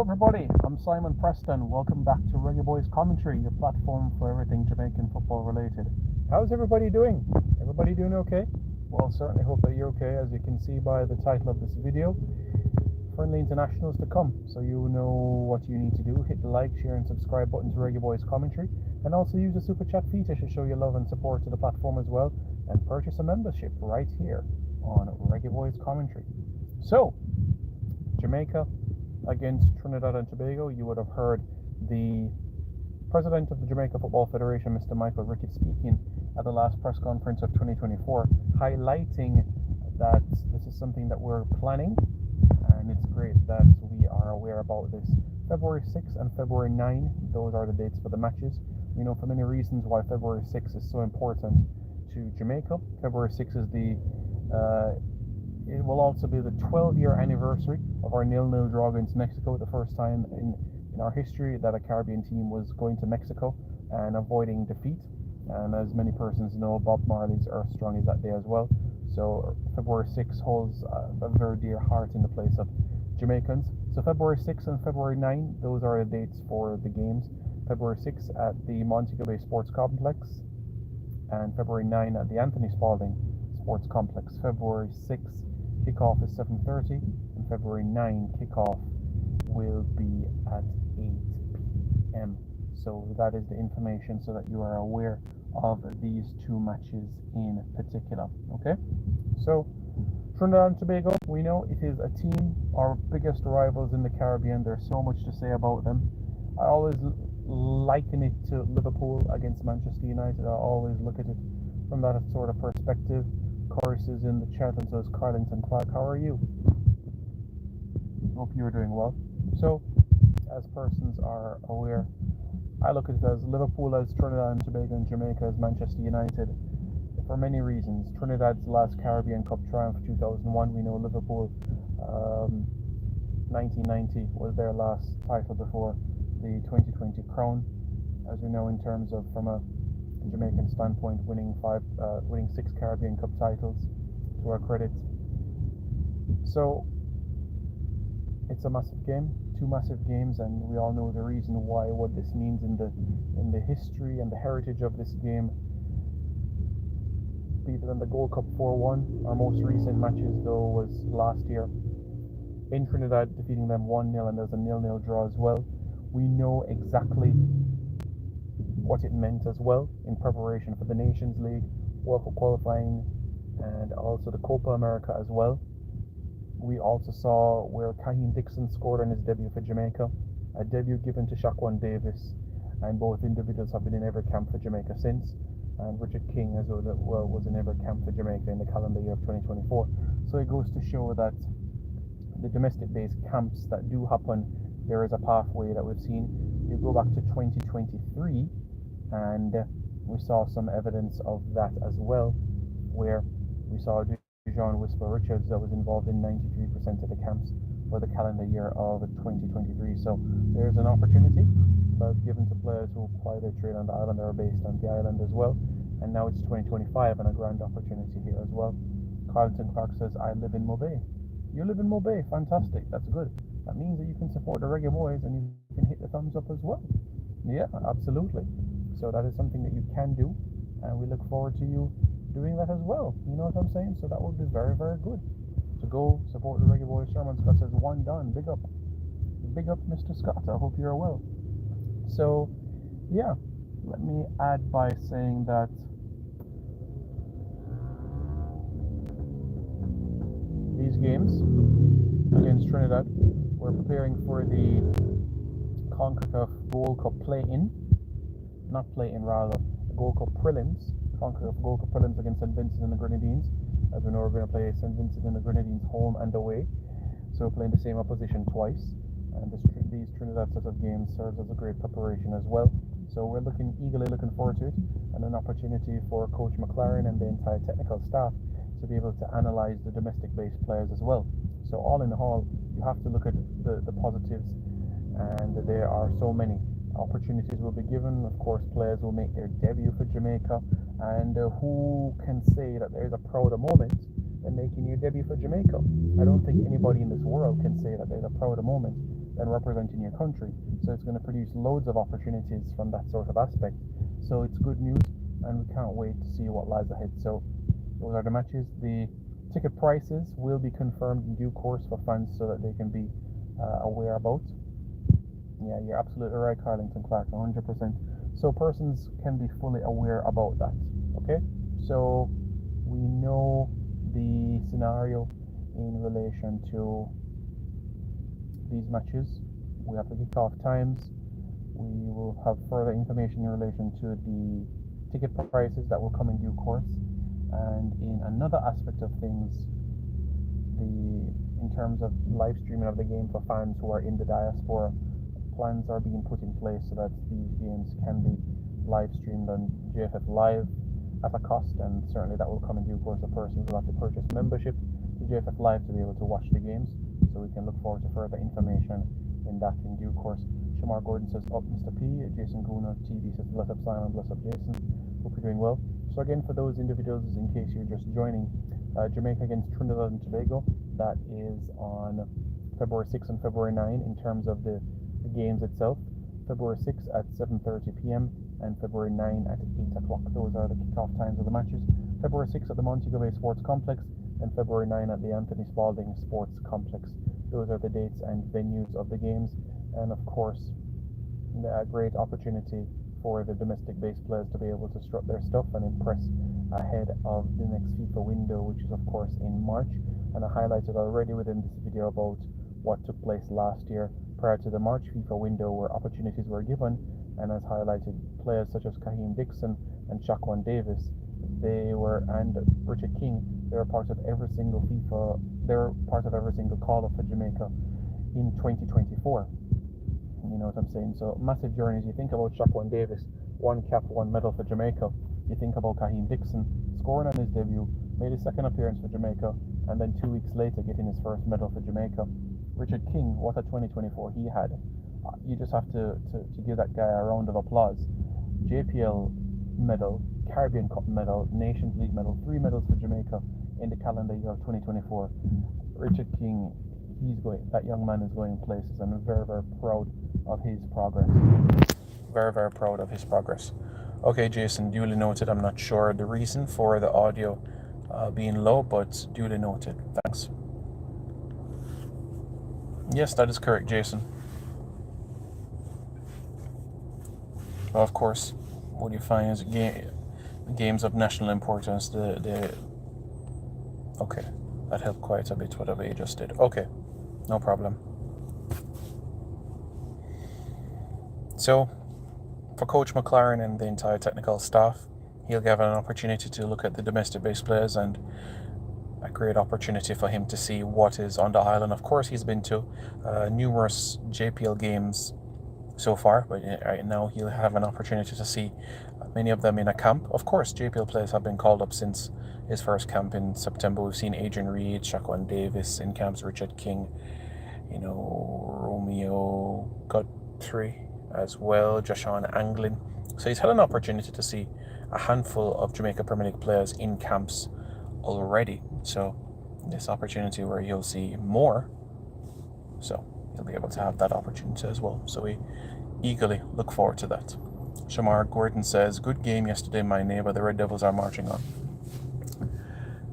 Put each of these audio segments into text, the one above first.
everybody, I'm Simon Preston. Welcome back to Reggae Boys Commentary, your platform for everything Jamaican football related. How's everybody doing? Everybody doing okay? Well, certainly hope that you're okay. As you can see by the title of this video, friendly internationals to come. So you know what you need to do. Hit the like, share and subscribe button to Reggae Boys Commentary, and also use the super chat feature to show your love and support to the platform as well, and purchase a membership right here on Reggae Boys Commentary. So, Jamaica against Trinidad and Tobago. You would have heard the president of the Jamaica Football Federation, Mr. Michael Rickett, speaking at the last press conference of 2024, highlighting that this is something that we're planning, and it's great that we are aware about this. February 6th and February 9, those are the dates for the matches. We know for many reasons why February 6th is so important to Jamaica. February 6th is it will also be the 12-year anniversary of our 0-0 draw against Mexico, the first time in our history that a Caribbean team was going to Mexico and avoiding defeat. And as many persons know, Bob Marley's Earth Strong is that day as well. So February 6th holds a very dear heart in the place of Jamaicans. So February 6th and February 9, those are the dates for the games. February 6th at the Montego Bay Sports Complex, and February 9 at the Anthony Spalding Sports Complex. February 6th kickoff is 7:30, and February 9 kickoff will be at 8 p.m. So that is the information so that you are aware of these two matches in particular. Okay, so Trinidad and Tobago, we know it is a team, our biggest rivals in the Caribbean. There's so much to say about them. I always liken it to Liverpool against Manchester United. I always look at it from that sort of perspective. Chorus is in the chat and says, Carlington Clark, how are you? Hope you're doing well. So, as persons are aware, I look at it as Liverpool as Trinidad and Tobago, and Jamaica as Manchester United for many reasons. Trinidad's last Caribbean Cup triumph, 2001. We know Liverpool, 1990 was their last title before the 2020 crown. As we know, in terms of from a Jamaican standpoint, winning 6 Caribbean Cup titles to our credit. So it's a massive game, 2 massive games, and we all know the reason why, what this means in the history and the heritage of this game. Beat them in the Gold Cup 4-1. Our most recent matches though was last year in Trinidad, defeating them 1-0, and there's a 0-0 draw as well. We know exactly what it meant as well in preparation for the Nations League, World Cup qualifying, and also the Copa America as well. We also saw where Kahim Dixon scored on his debut for Jamaica, a debut given to Shaquan Davis, and both individuals have been in every camp for Jamaica since, and Richard King as well was in every camp for Jamaica in the calendar year of 2024. So it goes to show that the domestic-based camps that do happen, there is a pathway that we've seen. You go back to 2023, and we saw some evidence of that as well, where we saw Dijon Whisper Richards that was involved in 93% of the camps for the calendar year of 2023. So there's an opportunity that's given to players who apply their trade on the island or are based on the island as well. And now it's 2025 and a grand opportunity here as well. Carlton Clark says, I live in Mobay. You live in Mobay, fantastic, that's good. That means that you can support the Reggae Boys and you can hit the thumbs up as well. Yeah, absolutely. So that is something that you can do, and we look forward to you doing that as well. You know what I'm saying? So that would be very, very good. So go support the Reggae Boys. Sherman Scott says, one done. Big up. Big up, Mr. Scott. I hope you're well. So, yeah, let me add by saying that these games against Trinidad, we're preparing for the CONCACAF Gold Cup play-in. Not play-in, rather, the Gold Cup prelims. CONCACAF Gold Cup prelims against St. Vincent and the Grenadines. As we know, we're going to play St. Vincent and the Grenadines home and away. So we're playing the same opposition twice. And these Trinidad set of games serves as a great preparation as well. So we're eagerly looking forward to it, and an opportunity for Coach McLaren and the entire technical staff to be able to analyze the domestic-based players as well. So all in all, you have to look at the positives, and there are so many. Opportunities will be given. Of course, players will make their debut for Jamaica, and who can say that there's a prouder moment than making your debut for Jamaica? I don't think anybody in this world can say that there's a prouder moment and representing your country. So it's going to produce loads of opportunities from that sort of aspect. So it's good news, and we can't wait to see what lies ahead. So those are the matches. The ticket prices will be confirmed in due course for fans so that they can be aware about. Yeah, you're absolutely right, Carlington Clark, 100%. So persons can be fully aware about that. Okay, so we know the scenario in relation to these matches. We have the kickoff times. We will have further information in relation to the ticket prices that will come in due course. And in another aspect of things, in terms of live streaming of the game for fans who are in the diaspora, plans are being put in place so that these games can be live streamed on JFF Live at a cost, and certainly that will come in due course. A person will have to purchase membership to JFF Live to be able to watch the games, so we can look forward to further information in that in due course. Shamar Gordon says, up Mr. P. Jason Guna TV says, bless up Simon, bless up Jason. Hope you're doing well. So again, for those individuals, in case you're just joining, Jamaica against Trinidad and Tobago, that is on February 6 and February 9 in terms of the games itself. February 6 at 7:30 p.m. and February 9 at 8 o'clock. Those are the kickoff times of the matches. February 6 at the Montego Bay Sports Complex and February 9 at the Anthony Spalding Sports Complex. Those are the dates and venues of the games, and of course a great opportunity for the domestic based players to be able to strut their stuff and impress ahead of the next FIFA window, which is of course in March. And I highlighted already within this video about what took place last year prior to the March FIFA window, where opportunities were given, and as highlighted, players such as Kahim Dixon and Shaquan Davis, and Richard King, they were part of every single call-up for Jamaica in 2024. You know what I'm saying? So massive journeys. You think about Shaquan Davis, 1 cap, 1 medal for Jamaica. You think about Kahim Dixon scoring on his debut, made his second appearance for Jamaica, and then 2 weeks later getting his first medal for Jamaica. Richard King, what a 2024 he had. You just have to give that guy a round of applause. JPL medal, Caribbean Cup medal, Nations League medal, 3 medals for Jamaica in the calendar year of 2024. Richard King, that young man is going places, and I'm very, very proud of his progress. Very, very proud of his progress. Okay, Jason, duly noted. I'm not sure the reason for the audio being low, but duly noted. Thanks. Yes, that is correct, Jason. Well, of course, what you find is games of national importance. Okay, that helped quite a bit. Whatever you just did. Okay, no problem. So, for Coach McLaren and the entire technical staff, he'll give an opportunity to look at the domestic-based players, and a great opportunity for him to see what is on the island. Of course, he's been to numerous JPL games so far, but right now he'll have an opportunity to see many of them in a camp. Of course, JPL players have been called up since his first camp in September. We've seen Adrian Reed, Shaquan Davis in camps, Richard King, Romeo Guthrie as well, Joshawn Anglin. So he's had an opportunity to see a handful of Jamaica Premier League players in camps already. So this opportunity where he'll see more, so he'll be able to have that opportunity as well. So we eagerly look forward to that. Shamar Gordon says, good game yesterday, my neighbor. The Red Devils are marching on.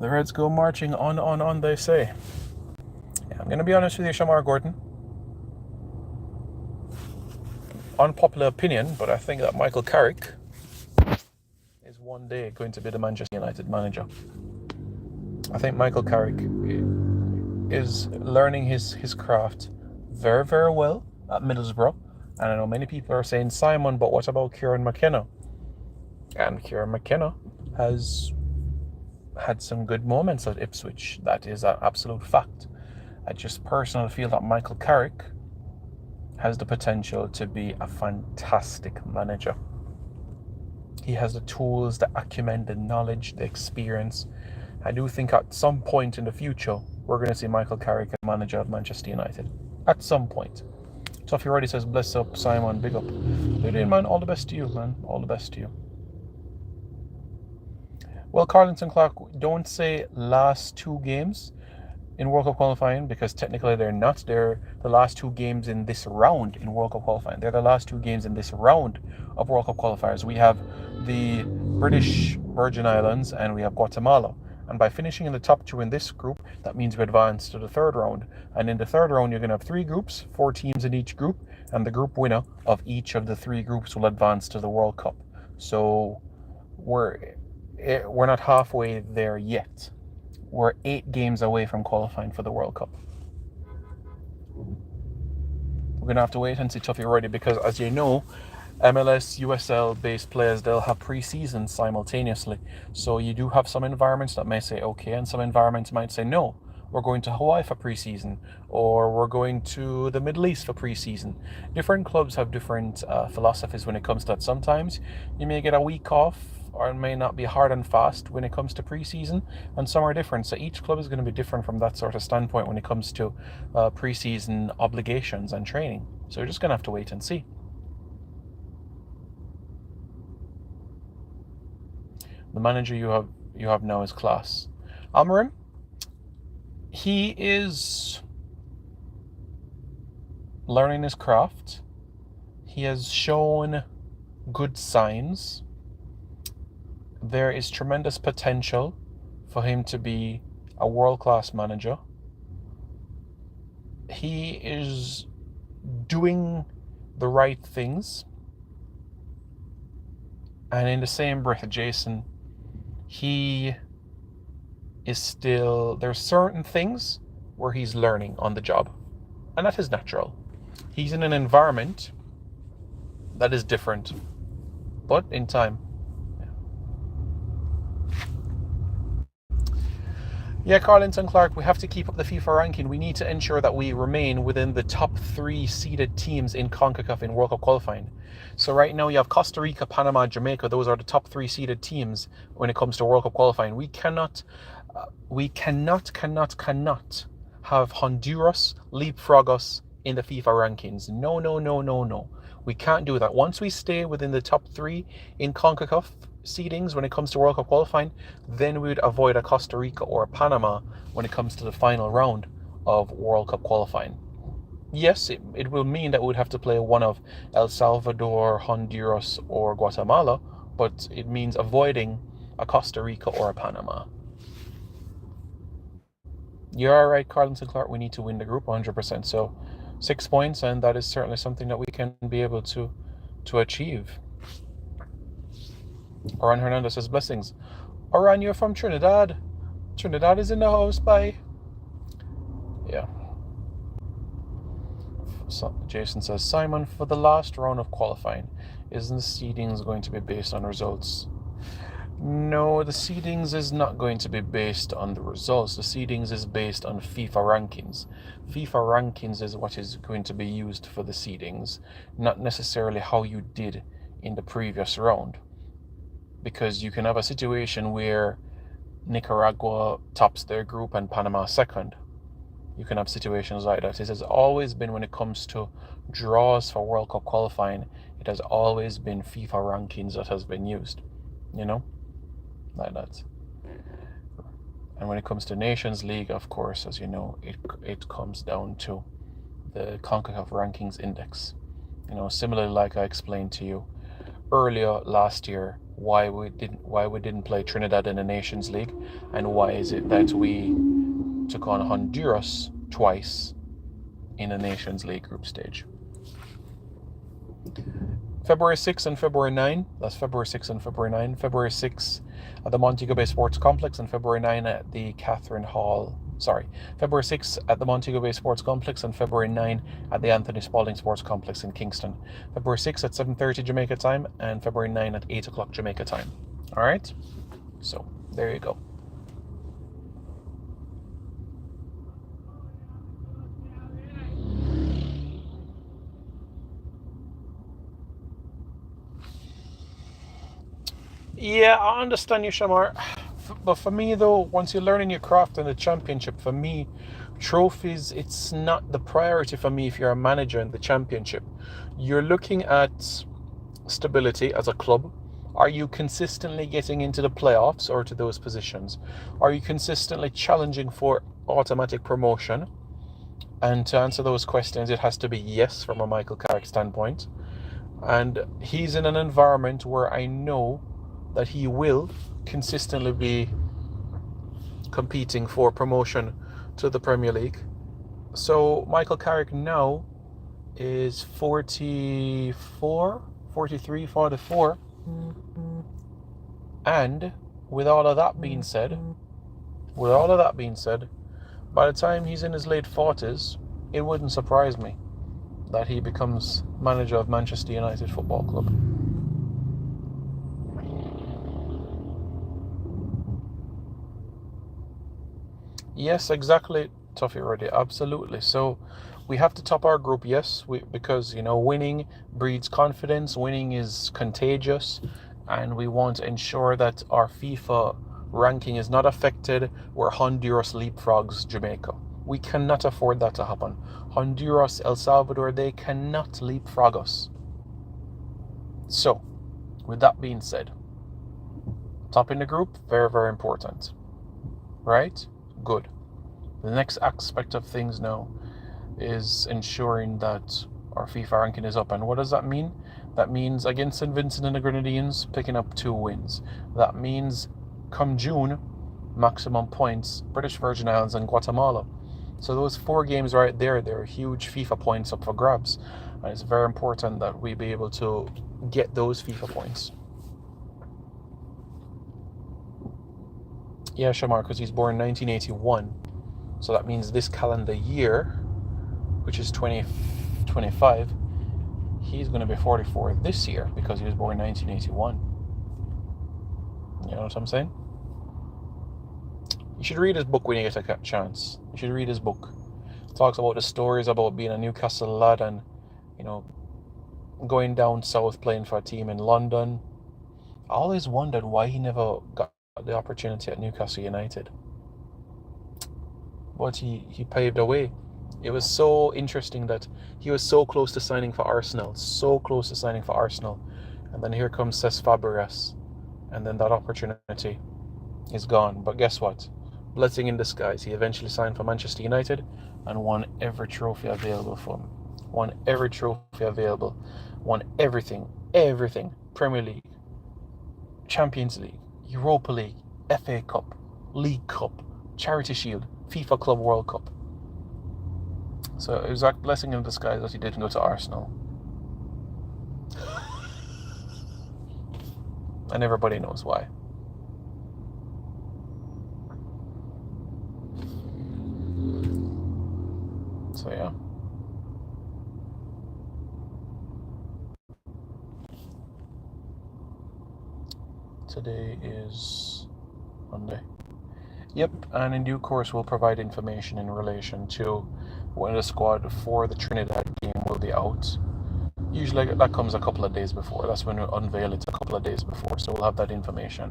The Reds go marching on, they say. Yeah, I'm going to be honest with you, Shamar Gordon. Unpopular opinion, but I think that Michael Carrick is one day going to be the Manchester United manager. I think Michael Carrick is learning his craft very, very well at Middlesbrough. And I know many people are saying, Simon, but what about Kieran McKenna? And Kieran McKenna has had some good moments at Ipswich. That is an absolute fact. I just personally feel that Michael Carrick has the potential to be a fantastic manager. He has the tools, the acumen, the knowledge, the experience. I do think at some point in the future, we're going to see Michael Carrick as manager of Manchester United. At some point. So if he already says, bless up, Simon, big up. Dude, man, all the best to you, man. All the best to you. Well, Carlington Clark, don't say last 2 games. in World Cup qualifying, because technically they're not. They're the last two games in this round in World Cup qualifying. They're the last two games in this round of World Cup qualifiers. We have the British Virgin Islands and we have Guatemala. And by finishing in the top two in this group, that means we advance to the third round. And in the third round, you're going to have 3 groups, 4 teams in each group, and the group winner of each of the 3 groups will advance to the World Cup. So we're not halfway there yet. We're 8 games away from qualifying for the World Cup. We're going to have to wait and see Tuffy ready, because as you know, MLS, USL based players, they'll have pre-season simultaneously. So you do have some environments that may say okay, and some environments might say no, we're going to Hawaii for pre-season, or we're going to the Middle East for pre-season. Different clubs have different philosophies when it comes to that. Sometimes you may get a week off, or it may not be hard and fast when it comes to pre-season, and some are different. So each club is going to be different from that sort of standpoint when it comes to pre-season obligations and training. So you're just going to have to wait and see. The manager you have now is class. Almarim, he is learning his craft. He has shown good signs. There is tremendous potential for him to be a world-class manager. He is doing the right things. And in the same breath, Jason, he is still, there's certain things where he's learning on the job, and that is natural. He's in an environment that is different, but in time. Yeah, Carlington Clark, we have to keep up the FIFA ranking. We need to ensure that we remain within the top 3 seeded teams in CONCACAF in World Cup qualifying. So right now you have Costa Rica, Panama, Jamaica. Those are the top 3 seeded teams when it comes to World Cup qualifying. We cannot have Honduras leapfrog us in the FIFA rankings. No. We can't do that. Once we stay within the top 3 in CONCACAF seedings when it comes to World Cup qualifying, then we would avoid a Costa Rica or a Panama when it comes to the final round of World Cup qualifying. Yes, it will mean that we would have to play one of El Salvador, Honduras, or Guatemala, but it means avoiding a Costa Rica or a Panama. You're all right, Carlton Clark. We need to win the group 100%. So 6 points, and that is certainly something that we can be able to achieve. Oran Hernandez says blessings. Oran, you're from Trinidad. Trinidad is in the house, bye. Yeah. So Jason says, Simon, for the last round of qualifying, isn't the seedings going to be based on results? No, the seedings is not going to be based on the results. The seedings is based on FIFA rankings. FIFA rankings is what is going to be used for the seedings, not necessarily how you did in the previous round. Because you can have a situation where Nicaragua tops their group and Panama second. You can have situations like that. It has always been, when it comes to draws for World Cup qualifying, it has always been FIFA rankings that has been used, like that. And when it comes to Nations League, of course, as you know, it comes down to the CONCACAF rankings index. Similarly, like I explained to you earlier last year, why we didn't play Trinidad in the Nations League, and why is it that we took on Honduras twice in the Nations League group stage. February 6 and February 9, that's February 6 and February 9. February 6 at the Montego Bay Sports Complex, and February 9 at the February 6 at the Montego Bay Sports Complex, and February 9 at the Anthony Spalding Sports Complex in Kingston. February 6 at 7:30 Jamaica time, and February 9 at 8 o'clock Jamaica time. All right? So, there you go. Yeah, I understand you, Shamar. But for me, though, once you're learning your craft in the championship, for me, trophies, it's not the priority for me if you're a manager in the championship. You're looking at stability as a club. Are you consistently getting into the playoffs or to those positions? Are you consistently challenging for automatic promotion? And to answer those questions, it has to be yes from a Michael Carrick standpoint. And he's in an environment where I know that he will consistently be competing for promotion to the Premier League. So Michael Carrick now is 44, 43, 44. And with all of that being said, by the time he's in his late 40s, it wouldn't surprise me that he becomes manager of Manchester United Football Club. Yes, exactly, Tuffy Reddy, absolutely. So we have to top our group, yes, because winning breeds confidence, winning is contagious, and we want to ensure that our FIFA ranking is not affected where Honduras leapfrogs Jamaica. We cannot afford that to happen. Honduras, El Salvador, they cannot leapfrog us. So, with that being said, topping the group, very, very important. Right? Good. The next aspect of things now is ensuring that our FIFA ranking is up. And what does that mean? That means against St. Vincent and the Grenadines, picking up 2 wins. That means come June, maximum points, British Virgin Islands and Guatemala. So those 4 games right there, they're huge FIFA points up for grabs. And it's very important that we be able to get those FIFA points. Yeah, Shamar, because he's born in 1981. So that means this calendar year, which is 2025, he's going to be 44 this year because he was born in 1981. You know what I'm saying? You should read his book when you get a chance. You should read his book. It talks about the stories about being a Newcastle lad and, going down south playing for a team in London. I always wondered why he never got the opportunity at Newcastle United. But he paved the way. It was so interesting that he was so close to signing for Arsenal. And then here comes Cesc Fabregas. And then that opportunity is gone. But guess what? Blessing in disguise. He eventually signed for Manchester United and won every trophy available for him. Won everything. Premier League, Champions League, Europa League, FA Cup, League Cup, Charity Shield, FIFA Club World Cup. So it was that blessing in disguise that he didn't go to Arsenal. And everybody knows why. So yeah. Today is Monday. Yep, and in due course we'll provide information in relation to when the squad for the Trinidad game will be out. Usually that comes a couple of days before. That's when we unveil it a couple of days before. So we'll have that information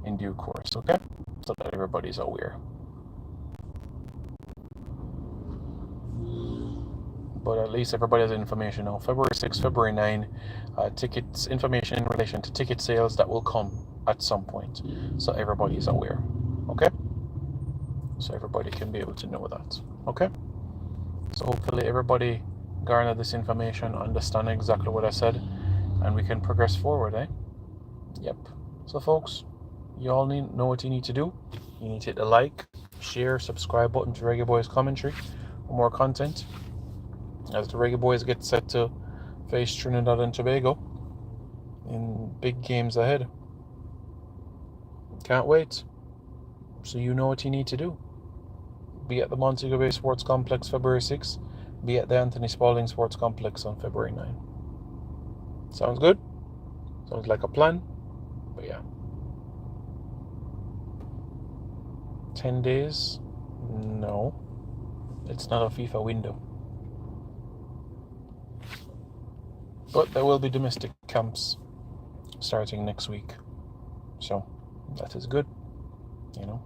in due course, okay? So that everybody's aware. But at least everybody has information now. February 6, February 9, tickets, information in relation to ticket sales that will come at some point. So everybody is aware, okay? So everybody can be able to know that, okay? So hopefully everybody garner this information, understand exactly what I said, and we can progress forward, eh? Yep. So folks, you all know what you need to do. You need to hit the like, share, subscribe button to Reggae Boys Commentary for more content as the Reggae Boys get set to face Trinidad and Tobago in big games ahead. Can't wait. So you know what you need to do. Be at the Montego Bay Sports Complex February 6th. Be at the Anthony Spalding Sports Complex on February 9. Sounds good? Sounds like a plan? But yeah. 10 days? No. It's not a FIFA window. But there will be domestic camps starting next week. So that is good, you know.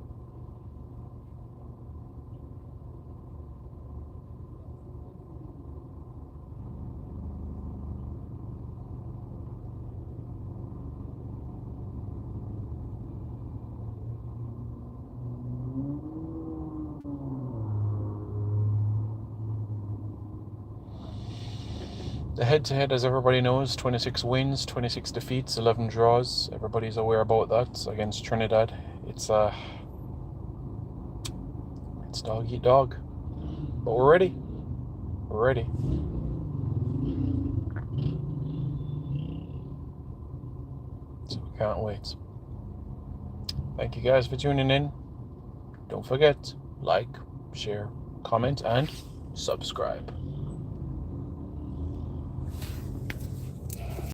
The head-to-head, as everybody knows, 26 wins, 26 defeats, 11 draws. Everybody's aware about that against Trinidad. It's dog eat dog. But we're ready. We're ready. So we can't wait. Thank you guys for tuning in. Don't forget, like, share, comment, and subscribe.